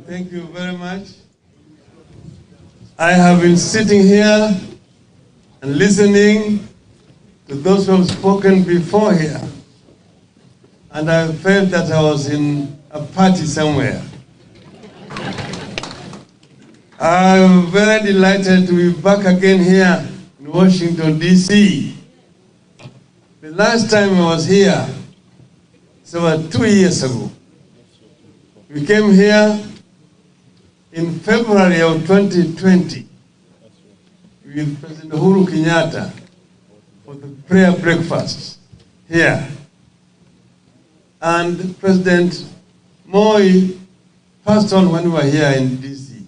Thank you very much. I have been sitting here and listening to those who have spoken before here, and I felt that I was in a party somewhere. I'm very delighted to be back again here in Washington, D.C. The last time I was here, so about 2 years ago. We came here in February of 2020 with President Uhuru Kenyatta for the prayer breakfast here. And President Moi passed on when we were here in DC.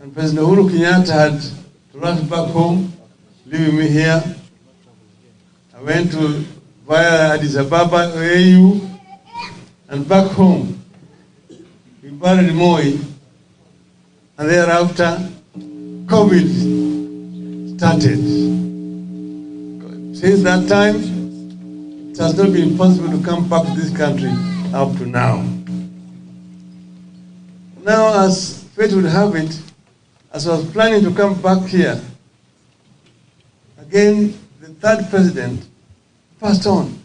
And President Uhuru Kenyatta had to rush back home, leaving me here. I went to via Addis Ababa, AU, and back home. We buried Moi, and thereafter, COVID started. Since that time, it has not been possible to come back to this country up to now. Now, as fate would have it, as I was planning to come back here, again, the third president passed on.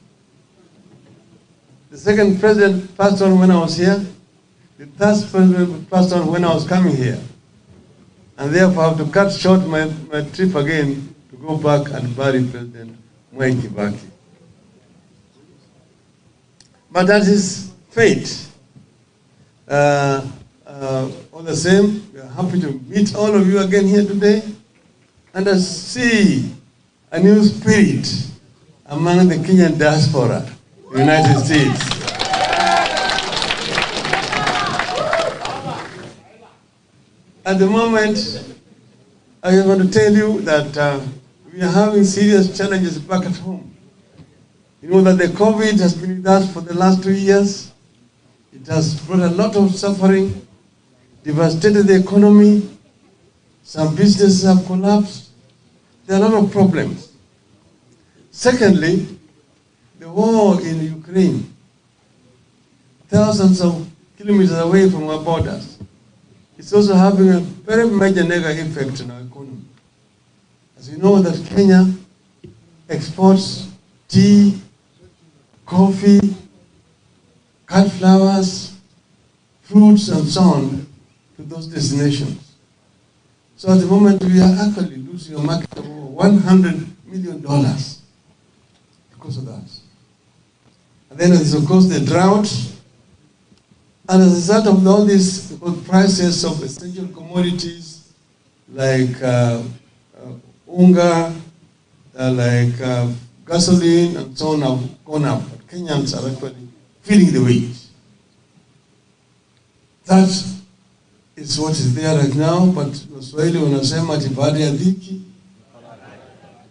The second president passed on when I was here. The third president passed on when I was coming here. And therefore I have to cut short my trip again to go back and bury President Mwai Kibaki. But that is fate. All the same, we are happy to meet all of you again here today and I see a new spirit among the Kenyan diaspora in the United States. At the moment, I want to tell you that we are having serious challenges back at home. You know that the COVID has been with us for the last 2 years. It has brought a lot of suffering, devastated the economy. Some businesses have collapsed. There are a lot of problems. Secondly, the war in Ukraine, thousands of kilometers away from our borders, it's also having a very major negative effect on our economy. As you know that Kenya exports tea, coffee, cut flowers, fruits and so on to those destinations. So at the moment we are actually losing a market of over $100 million because of that. And then there's of course the drought. And as a result of all these prices of essential commodities like unga, like gasoline and so on have gone up. But Kenyans are actually feeling the weight. That is what is there right now, but Waswahili wanasema ati baada ya dhiki.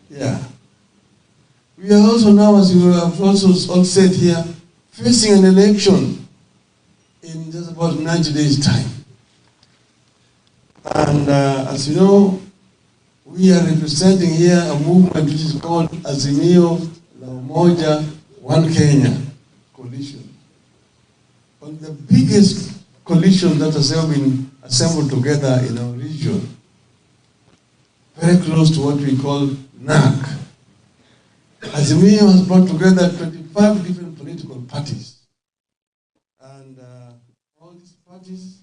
Yeah. We are also now, as you have also all said here, facing an election in just about 90 days' time. And as you know, we are representing here a movement which is called Azimio la Umoja One Kenya coalition. One of the biggest coalition that has ever been assembled together in our region. Very close to what we call NAC. Azimio has brought together 25 different political parties. And all these parties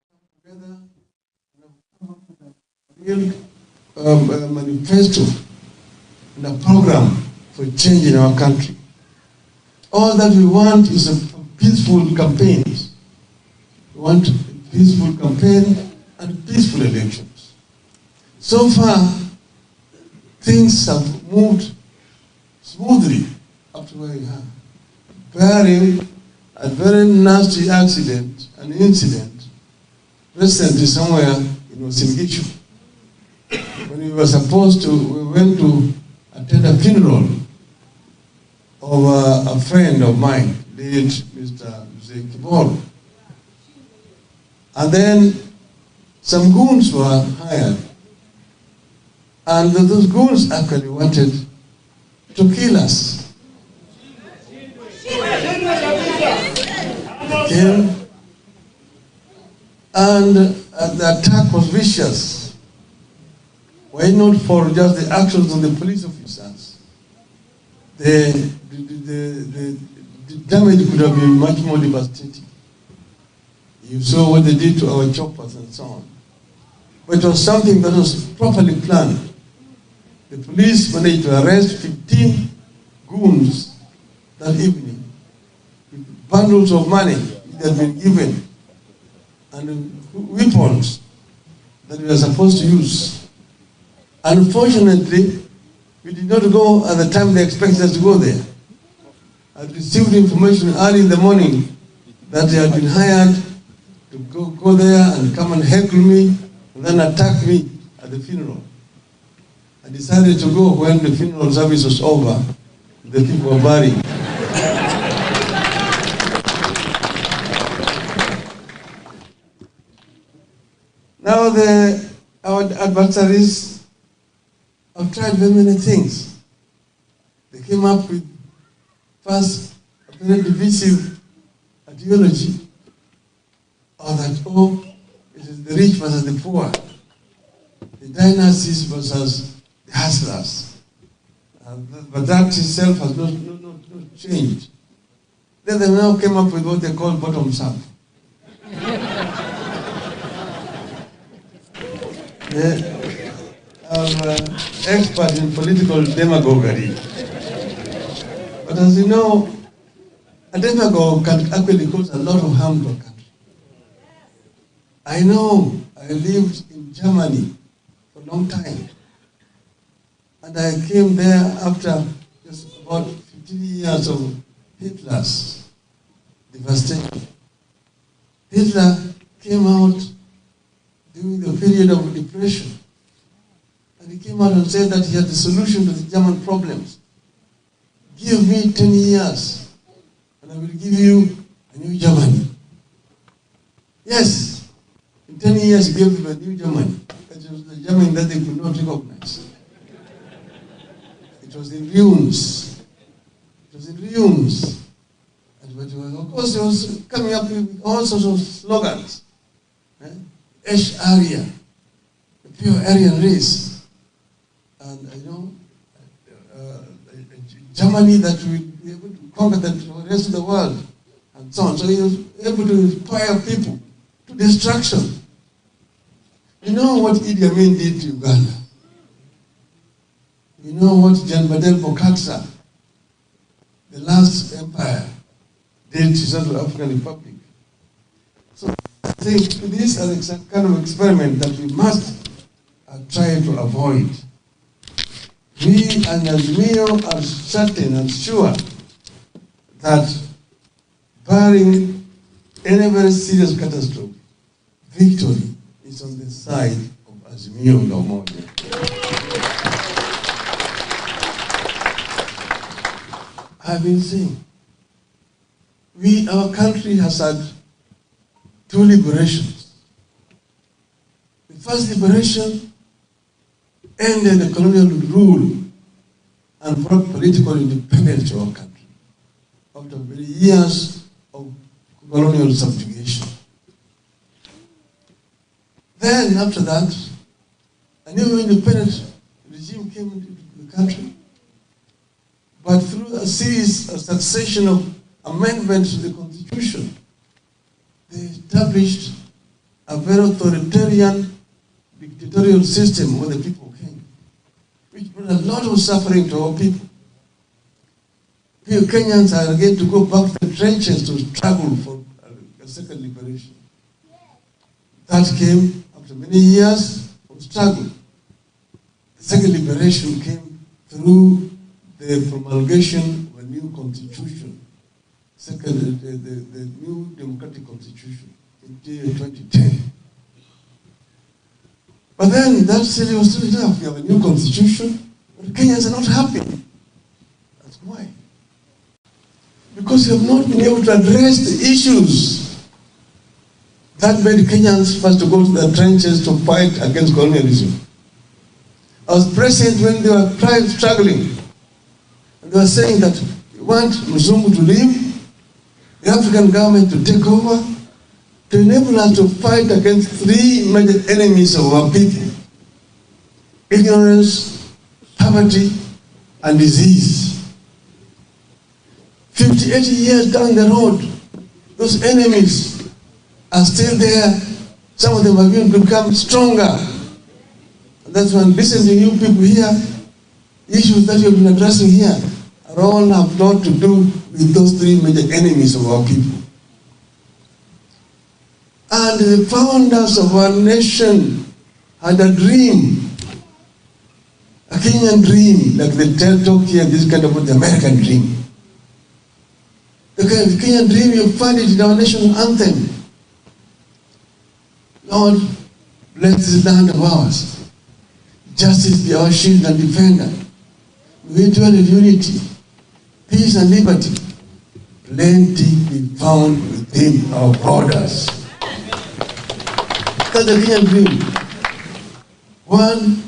come together and have come up with a real manifesto and a program for change in our country. All that we want is a peaceful campaigns. We want a peaceful campaign and peaceful elections. So far, things have moved smoothly up to where we are, barring a very nasty accident, an incident, recently somewhere in Mutembei. When we went to attend a funeral of a friend of mine, late Mr. Kibor. And then some goons were hired. And those goons actually wanted to kill us. Okay? And the attack was vicious. Why not for just the actions of the police officers? The damage could have been much more devastating. You saw what they did to our choppers and so on. But it was something that was properly planned. The police managed to arrest 15 goons that evening with bundles of money that had been given and weapons that we were supposed to use. Unfortunately, we did not go at the time they expected us to go there. I received information early in the morning that they had been hired to go there and come and heckle me and then attack me at the funeral. I decided to go when the funeral service was over. The people were buried. Now our adversaries have tried very many things. They came up with first a very divisive ideology, or that, oh, it is the rich versus the poor, the dynasties versus the hustlers. But that itself has not changed. Then they now came up with what they call bottoms up. I'm expert in political demagoguery. But as you know, a demagogue can actually cause a lot of harm to a country. I know, I lived in Germany for a long time. And I came there after just about 15 years of Hitler's devastation. Hitler came out during the period of depression. And he came out and said that he had the solution to the German problems. Give me 10 years, and I will give you a new Germany. Yes, in 10 years he gave them a new Germany. It was the Germany that they could not recognize. It was in ruins. It was in ruins. And of course, he was coming up with all sorts of slogans. Esh Arya, the pure Aryan race. And Germany that will be able to conquer the rest of the world, and so on. So he was able to inspire people to destruction. You know what Idi Amin did to Uganda? You know what Jan Badel Bokassa, the last empire, did to Central African Republic? So I think this is a kind of experiment that we must try to avoid. We and Azimio are certain and sure that barring any very serious catastrophe, victory is on the side of Azimio la Umoja. I've been saying, our country has had two liberations. The first liberation ended the colonial rule and brought political independence to our country after many years of colonial subjugation. Then, after that, a new independent regime came into the country, but through a succession of amendments to the Constitution, they established a very authoritarian dictatorial system where the people came. brought a lot of suffering to our people. We Kenyans are going to go back to the trenches to struggle for a second liberation. That came after many years of struggle. The second liberation came through the promulgation of a new constitution, the new democratic constitution in 2010. But then that said it was still enough. We have a new constitution, but Kenyans are not happy. That's why. Because we have not been able to address the issues that made Kenyans first to go to the trenches to fight against colonialism. I was present when they were struggling. And they were saying that we want Mzungu to leave, the African government to take over, to enable us to fight against three major enemies of our people: ignorance, poverty, and disease. 50, 80 years down the road, those enemies are still there. Some of them have even become stronger. And that's when listening to you people here, issues that you've been addressing here are all have lot to do with those three major enemies of our people. And the founders of our nation had a dream, a Kenyan dream, like they talk here, this kind of the American dream. The Kenyan dream, you find it in our national anthem. Lord, bless this land of ours. Justice be our shield and defender. We dwell in unity, peace and liberty. Plenty be found within our borders. That's the Kenyan dream. One,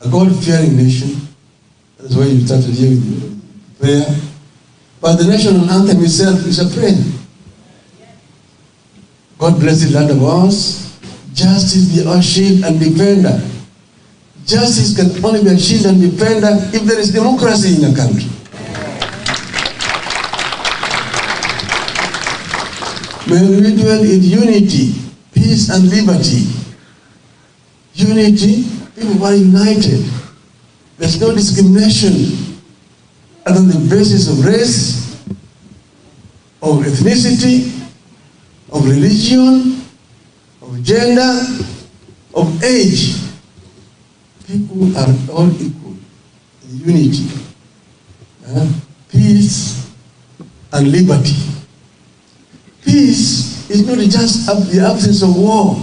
a God-fearing nation. That's why you started here with prayer. But the national anthem itself is a prayer. God bless the land of ours. Justice be our shield and defender. Justice can only be a shield and defender if there is democracy in a country. When we dwell in unity, peace and liberty. Unity, people are united. There's no discrimination on the basis of race, of ethnicity, of religion, of gender, of age. People are all equal in unity, peace and liberty. Peace is not just the absence of war.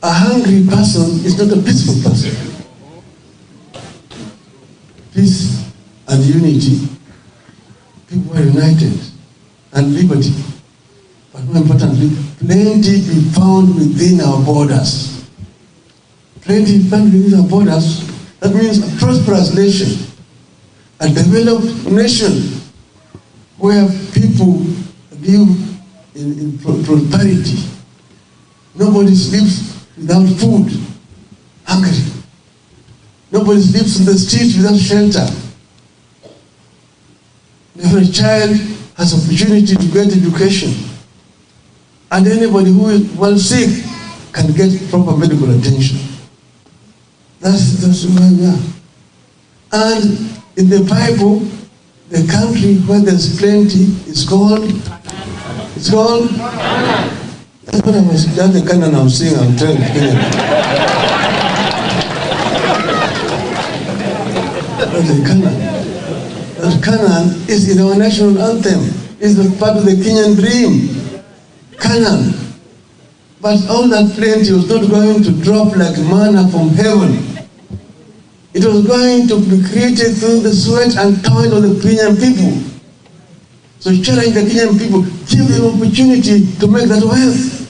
A hungry person is not a peaceful person. Peace and unity, people are united, and liberty. But more importantly, plenty be found within our borders. Plenty be found within our borders, that means a prosperous nation, a developed nation, where people live in prosperity. Nobody sleeps without food, hungry. Nobody lives in the street without shelter. Every child has opportunity to get education. And anybody who is well sick can get proper medical attention. That's where we are. And in the Bible, the country where there's plenty is called, that's what I was, that's the Canaan I was saying, I'm telling you. That Canaan is in our national anthem, is the part of the Kenyan dream. Canaan. But all that plenty was not going to drop like manna from heaven. It was going to be created through the sweat and toil of the Kenyan people. So challenge the Kenyan people, give them opportunity to make that wealth.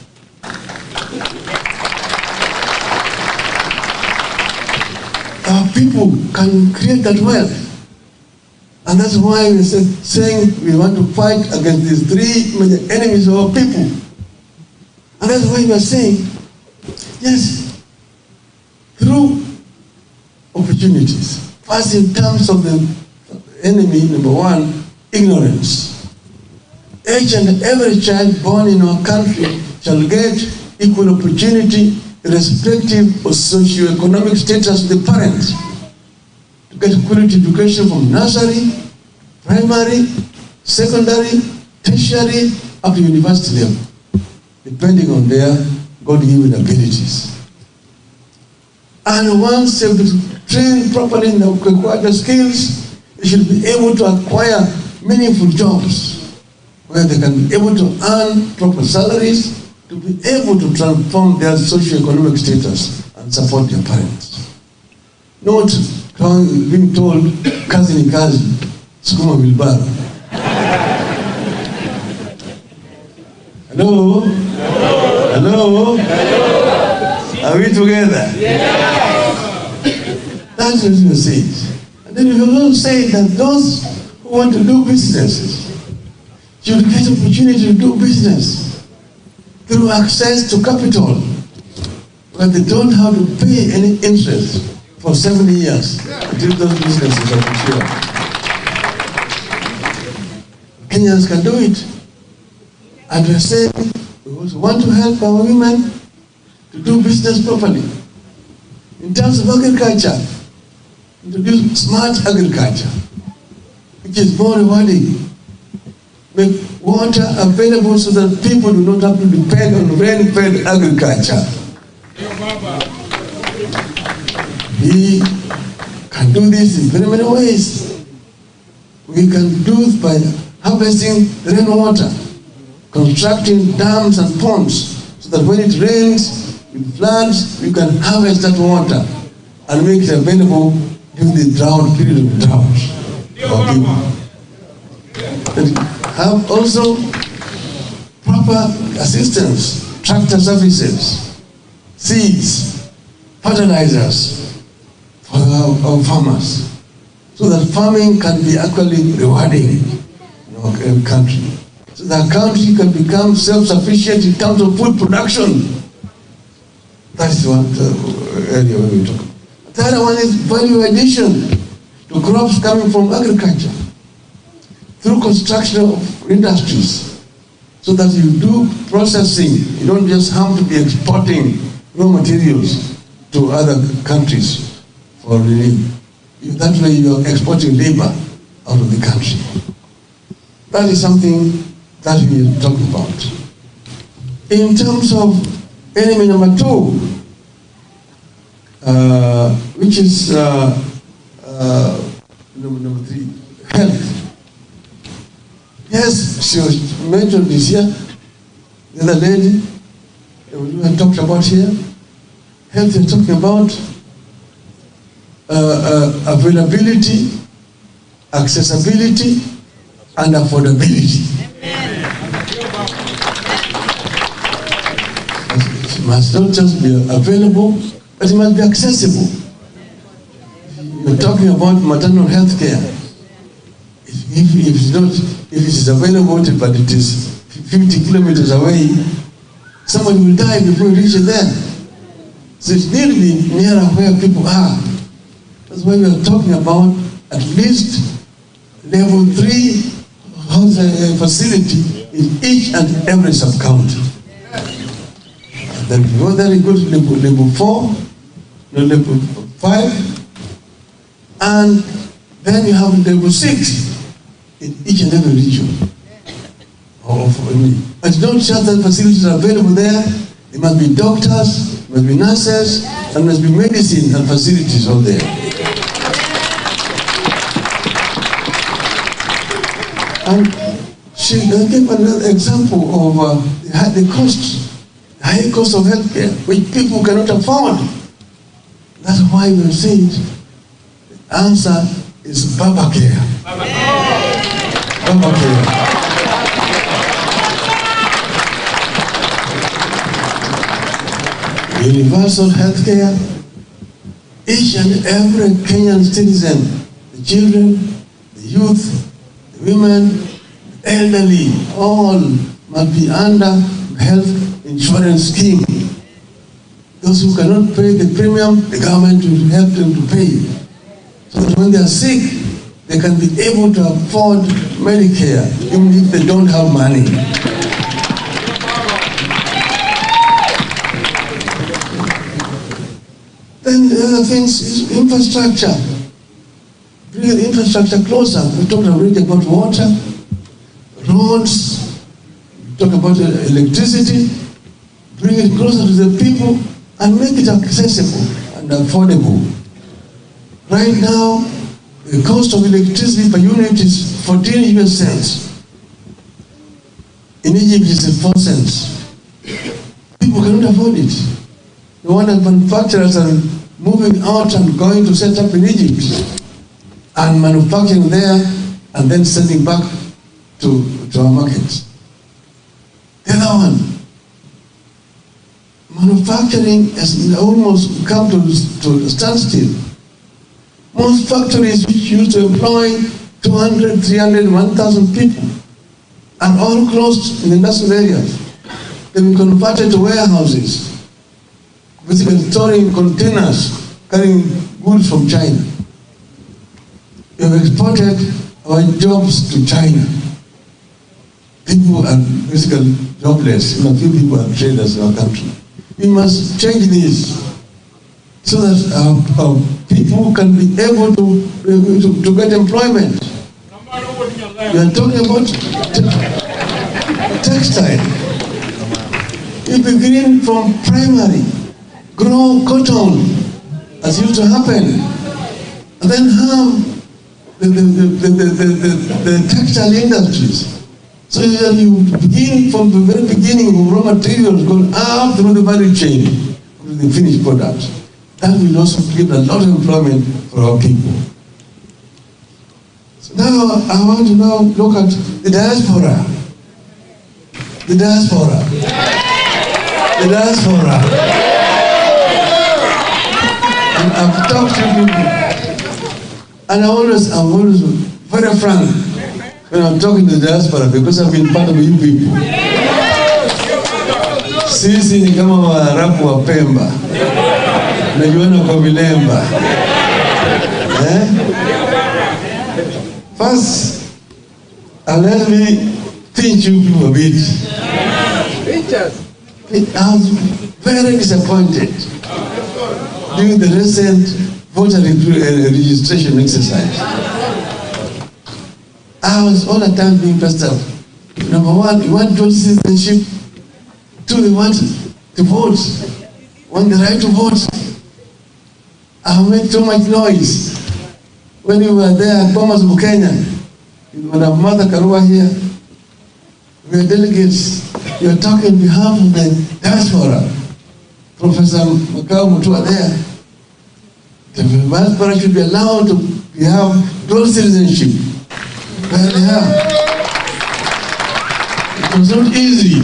Our people can create that wealth. And that's why we saying we want to fight against these three major enemies of our people. And that's why we are saying, yes, through opportunities. First, in terms of the enemy, number one, ignorance. Each and every child born in our country shall get equal opportunity irrespective of socio-economic status of the parents, to get quality education from nursery, primary, secondary, tertiary, up to university level, depending on their God-given abilities. And once they've been trained properly in the required skills, they should be able to acquire meaningful jobs where they can be able to earn proper salaries, to be able to transform their socio-economic status and support their parents. Not being told, kazi ni kazi, sukuma wilbaro. Hello? Hello? Are we together? That's what you say. And then you also say that those who want to do businesses should get opportunity to do business through access to capital, but they don't have to pay any interest for 70 years until those businesses are mature. Kenyans can do it. And we're saying we also want to help our women to do business properly. In terms of agriculture, introduce smart agriculture, which is more rewarding. Make water available so that people do not have to depend on rain-fed agriculture. We can do this in very many ways. We can do it by harvesting rainwater, constructing dams and ponds, so that when it rains, it floods, we can harvest that water and make it available during the drought, period of drought. And have also proper assistance, tractor services, seeds, fertilizers for our farmers, so that farming can be actually rewarding in our country. So that country can become self-sufficient in terms of food production. That is one area where we talk about. The other one is value addition to crops coming from agriculture through construction of industries, so that you do processing. You don't just have to be exporting raw materials to other countries for relief. That way you are exporting labor out of the country. That is something that we are talking about. In terms of enemy number 2, which is number 3, health. Yes, she was mentioned this year, the other lady, we had talked about here. Health is talking about availability, accessibility, and affordability. It must not just be available, but it must be accessible. We're talking about maternal health care. If it is available, but it is 50 kilometers away, somebody will die before you reach there. So it needs to be nearer where people are. That's why we are talking about at least level 3 house facility in each and every sub-county. Then if you go there, you go to level 4, level 5, and then you have level 6 in each and every region. But not just that facilities are available there. There must be doctors, must be nurses, and must be medicine and facilities all there. And she gave another example of the high cost of healthcare, which people cannot afford. That's why we say the answer is Baba Care. Baba Care. Universal health care. Each and every Kenyan citizen, the children, the youth, the women, the elderly, all must be under health insurance scheme. Those who cannot pay the premium, the government will help them to pay. So that when they are sick, they can be able to afford Medicare, even if they don't have money. Then the other things is infrastructure. Bring the infrastructure closer. We talked already about water, roads, we talk about electricity. Bring it closer to the people and make it accessible and affordable. Right now, the cost of electricity per unit is 14 US cents. In Egypt, it's 4 cents. People cannot afford it. No wonder manufacturers are moving out and going to set up in Egypt and manufacturing there and then sending back to our markets. The other one, manufacturing has almost come to a standstill. Most factories which used to employ 200, 300, 1,000 people are all closed in the industrial areas. They've been converted to warehouses, basically storing containers, carrying goods from China. We have exported our jobs to China. People are basically jobless. A few people are traders in our country. We must change this so that our people can be able to get employment. We are talking about textile. You begin from primary, grow cotton, as used to happen, and then have the textile industries. So you begin from the very beginning of raw materials, going up through the value chain to the finished product. That will also give a lot of employment for our people. So now I want to now look at the diaspora. The diaspora. The diaspora. And I've talked to people, and I'm always very frank when I'm talking to the diaspora, because I've been part of you people. Sisi ni kama Waarabu wa Pemba, najuana kwa vilemba. First, let me teach you people a bit. I was very disappointed during the recent voter registration exercise. I was all the time being pressed out. Number one, we want dual citizenship. Two, we want to vote. Want the right to vote. I made too much noise. When we were there at Thomas Bukenya, when our mother Karua here, we were delegates. We were talking on behalf of the diaspora. Professor Makau Mutua there. The diaspora should be allowed to have dual citizenship. Well, yeah. It was not easy,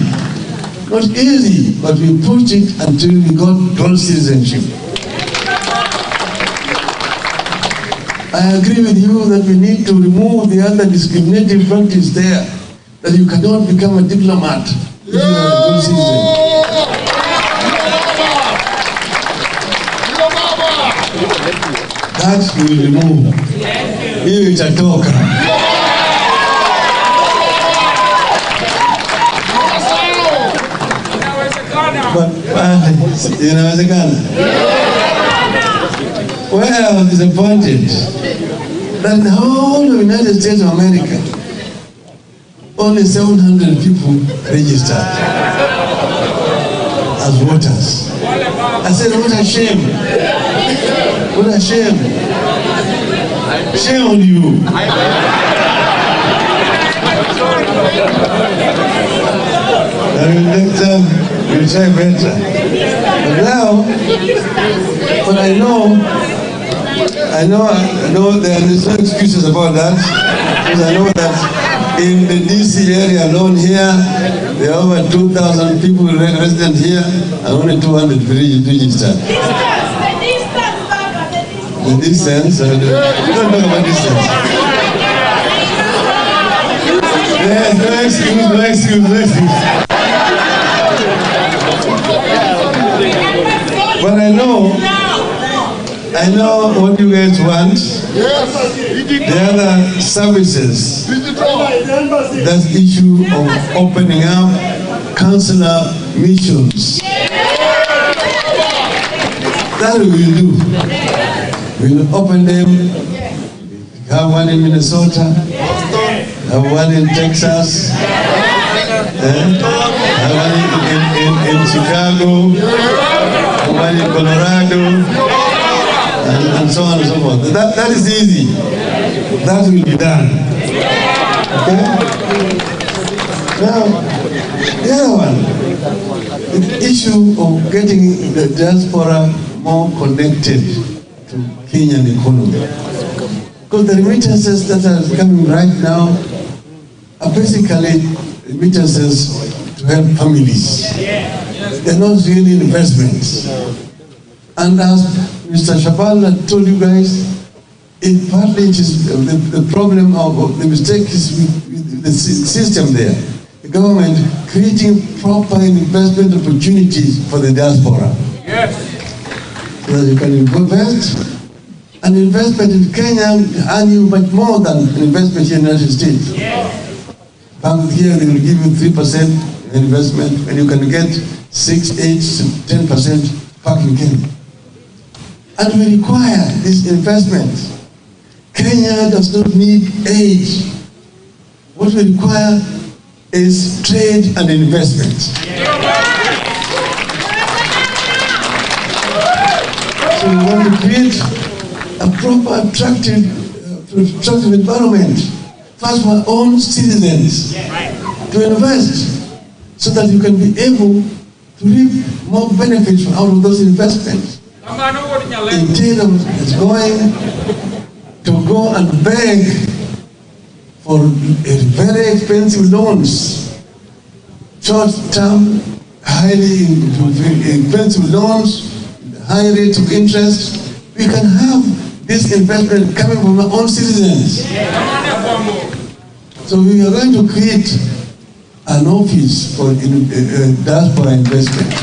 but we pushed it until we got dual citizenship. I agree with you that we need to remove the other discriminating practice there, that you cannot become a diplomat if you are a dual citizen. That we will remove. Hiyo itatoka. Inawezekana. Well, I was disappointed that in the whole of the United States of America, only 700 people registered as voters. I said, what a shame. What a shame. Shame on you. Next time, we'll try better. But now, but I know there is no excuses about that, because I know that in the DC area alone here, there are over 2,000 people resident here, and only 200 registered. The distance, we don't talk about distance. Yes, no excuse. But I know what you guys want. The other services. That issue of opening up consular missions. That we will do. We will open them. We have one in Minnesota, have one in Texas, have one in Chicago, have one in Colorado, and so on and so forth. That is easy. That will be done. Okay? Now, the other one, the issue of getting the diaspora more connected to Kenyan economy. Because the remittances that are coming right now are basically remittances to help families. They're not really investments. And as Mr. Shabal told you guys, it partly is the problem of the mistake is with the system there. The government creating proper investment opportunities for the diaspora. Yes. So that you can invest. An investment in Kenya earn you much more than an investment here in the United States. Yes. Bank here, they will give you 3% investment, and you can get 6, 8, 10% back in Kenya. And we require this investment. Kenya does not need aid. What we require is trade and investment. So we want to create a proper, attractive environment, first for our own citizens to invest, so that you can be able to reap more benefits out of those investments. Instead of going to go and beg for very expensive loans, short-term, highly expensive loans, high rates of interest, we can have this investment coming from our own citizens. So we are going to create an office for diaspora investment.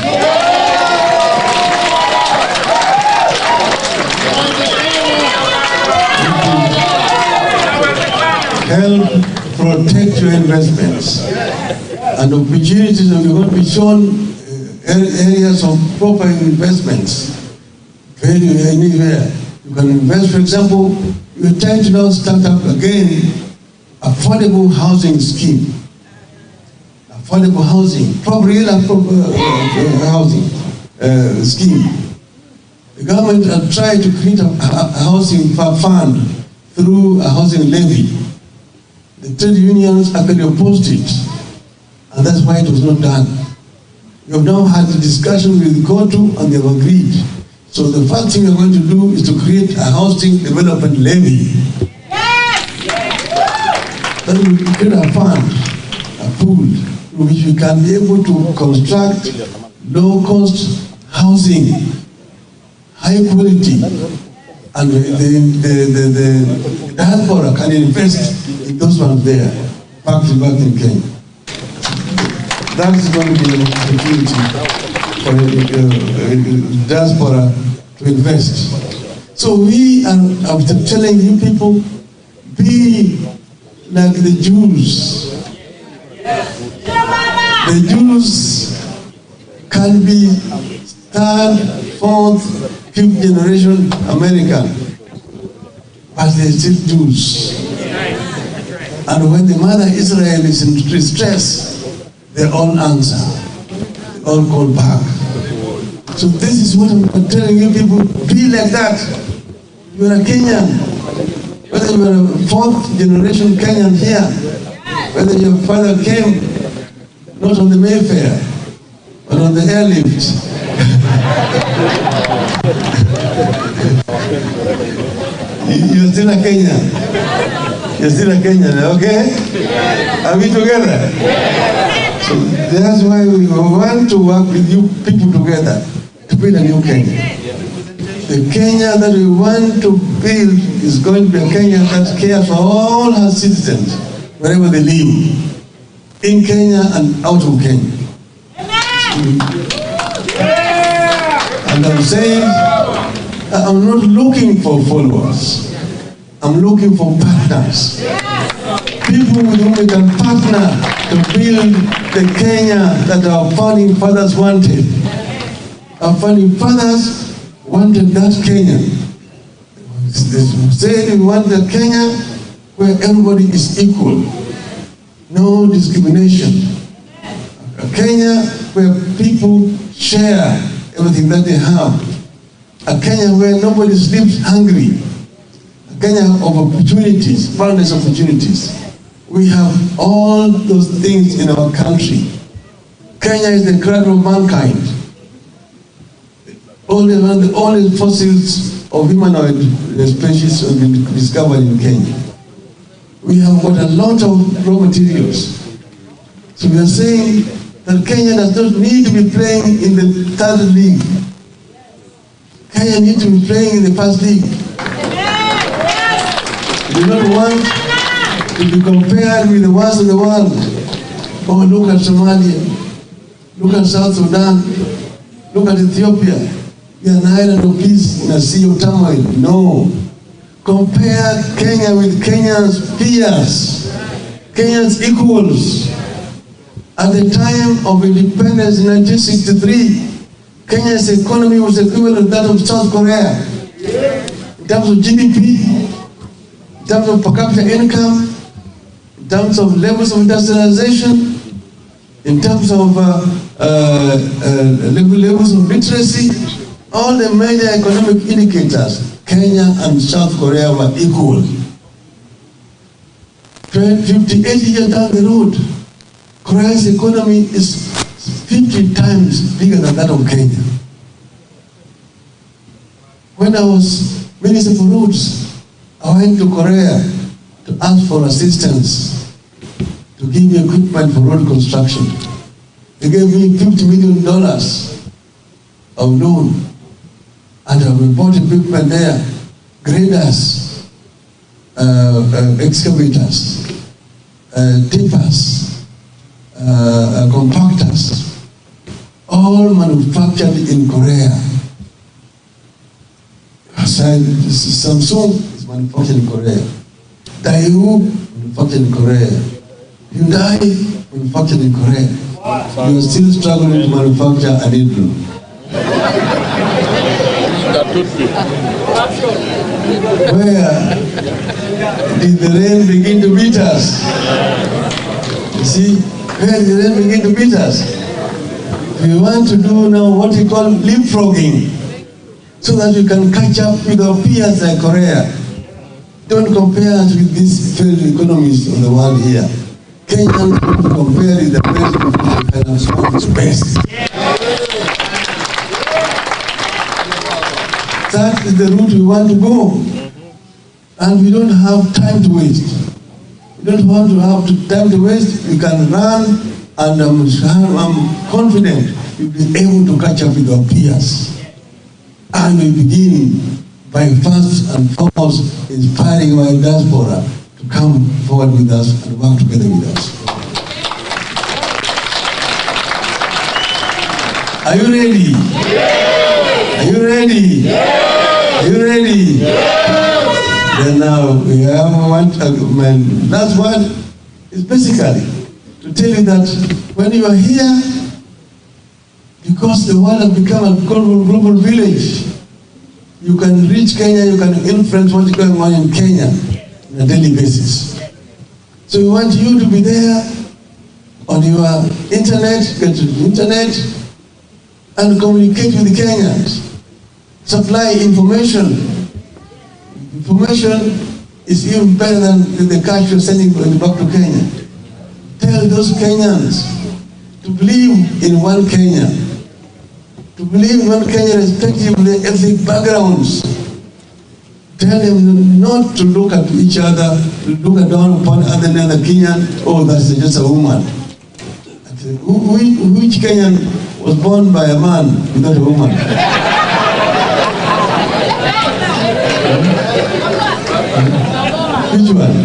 Help protect your investments and opportunities, and we're going to be shown areas of proper investments. Anywhere you can invest. For example, we're trying to now start up again affordable housing scheme. Affordable housing, real housing scheme. The government has tried to create a housing fund through a housing levy. The trade unions actually opposed it, and that's why it was not done. We have now had a discussion with KOTU, and they have agreed. So the first thing we're going to do is to create a housing development levy. Then we create a fund, a pool, in which we can be able to construct low-cost housing, high quality, and the diaspora can invest in those ones there, back in Kenya. That is going to be an opportunity for the diaspora to invest. So we are telling you people, be like the Jews. The Jews can be third, fourth, fifth generation American, but they're still Jews. And when the mother Israel is in distress, they all answer, they all call back. So this is what I'm telling you people, be like that. You're a Kenyan. Whether you're a fourth generation Kenyan here, whether your father came not on the Mayfair, but on the airlift. You're still a Kenyan. You're still a Kenyan, okay? Are we together? So that's why we want to work with you people together to build a new Kenya. The Kenya that we want to build is going to be a Kenya that cares for all her citizens, wherever they live, in Kenya and out of Kenya. And I'm saying, I'm not looking for followers. I'm looking for partners. People with whom we can partner to build the Kenya that our founding fathers wanted. Our founding fathers wanted that Kenya. They said we want a Kenya where everybody is equal, no discrimination. A Kenya where people share everything that they have. A Kenya where nobody sleeps hungry. A Kenya of opportunities, boundless opportunities. We have all those things in our country. Kenya is the cradle of mankind. All the fossils of humanoid species have been discovered in Kenya. We have got a lot of raw materials. So we are saying that Kenya does not need to be playing in the third league. Kenya needs to be playing in the first league. We do not want to be compared with the worst of the world. Oh, look at Somalia. Look at South Sudan. Look at Ethiopia. We are an island of peace in a sea of turmoil. No. Compare Kenya with Kenya's peers, Kenya's equals. At the time of independence in 1963, Kenya's economy was equivalent to that of South Korea. In terms of GDP, in terms of per capita income, in terms of levels of industrialization, in terms of levels of literacy, all the major economic indicators, Kenya and South Korea were equal. 58 years down the road, Korea's economy is 50 times bigger than that of Kenya. When I was Minister for Roads, I went to Korea to ask for assistance to give me equipment for road construction. They gave me $50 million of loan, and we bought equipment there, graders, excavators, tippers, compactors, all manufactured in Korea. Samsung is manufactured in Korea. Daewoo manufactured in Korea. Hyundai manufactured in Korea. You are still struggling to manufacture an Idlu. Where did the rain begin to beat us? You see, where did the rain begin to beat us? We want to do now what we call leapfrogging, so that we can catch up with our peers like Korea. Don't compare us with these failed economies of the world here. Kenyans compare with the best of the finance of the best. That is the route we want to go. And we don't have time to waste. We don't want to have time to waste. We can run, and I'm confident we'll be able to catch up with our peers. And we begin by first and foremost inspiring our diaspora to come forward with us and work together with us. Are you ready? Yeah. Are you ready? Yeah. Are you ready? Yeah. Then now we have my last word is basically to tell you that when you are here, because the world has become a global village, you can reach Kenya, you can influence what's going on in Kenya on a daily basis. So we want you to be there on your internet, get to the internet, and communicate with the Kenyans. Supply information. Information is even better than the cash you're sending back to Kenya. Tell those Kenyans to believe in one Kenya. To believe in one Kenya irrespective of their ethnic backgrounds. Tell them not to look at each other, to look down upon another Kenyan, oh, that's just a woman. Which Kenyan was born by a man, not a woman? Which one?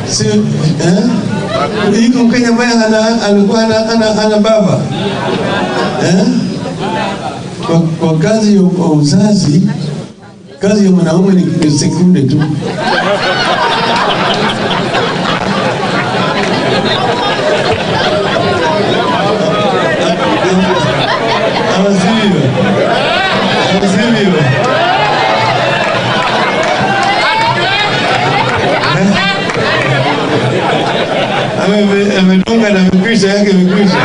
See, iko Mkenya ambaye alikuwa ana baba. Kwa kazi ya uzazi, kazi ya mwanaume ni sekunde tu. amedunga na mikwisha yake mikwisha.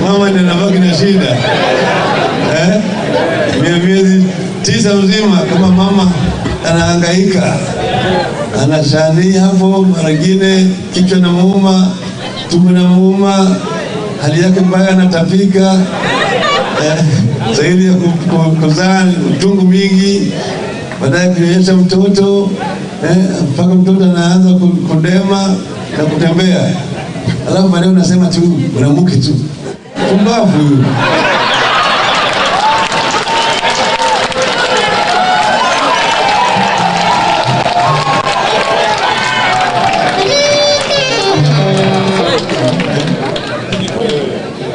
Mama ndiye anabaki na shida. Miezi 9 mzima kama mama anahangaika. Anashani hapo, mara nyingine kichwa na muuma, tumbo na muuma, hali yake mbaya, anatapika. Zaidi ya kuzaa utungu mingi, baadaye kunyonyesha mtoto, mpaka mtoto anaanza kudema na kutembea. Alafu baadaye unasema tu unamuke tu. Pumbavu.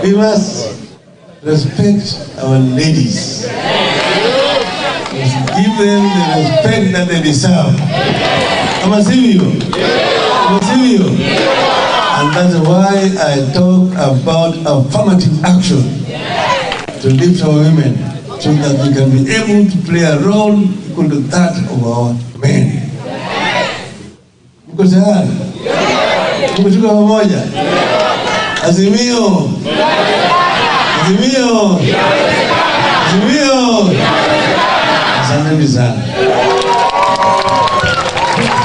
We must respect our ladies. Give them the respect that they deserve. Kama sivyo? And that's why I talk about affirmative action to lift our women so that we can be able to play a role equal to that of our men. Mko tayari? Mko tuko pamoja? Azimio. Asanteni sana.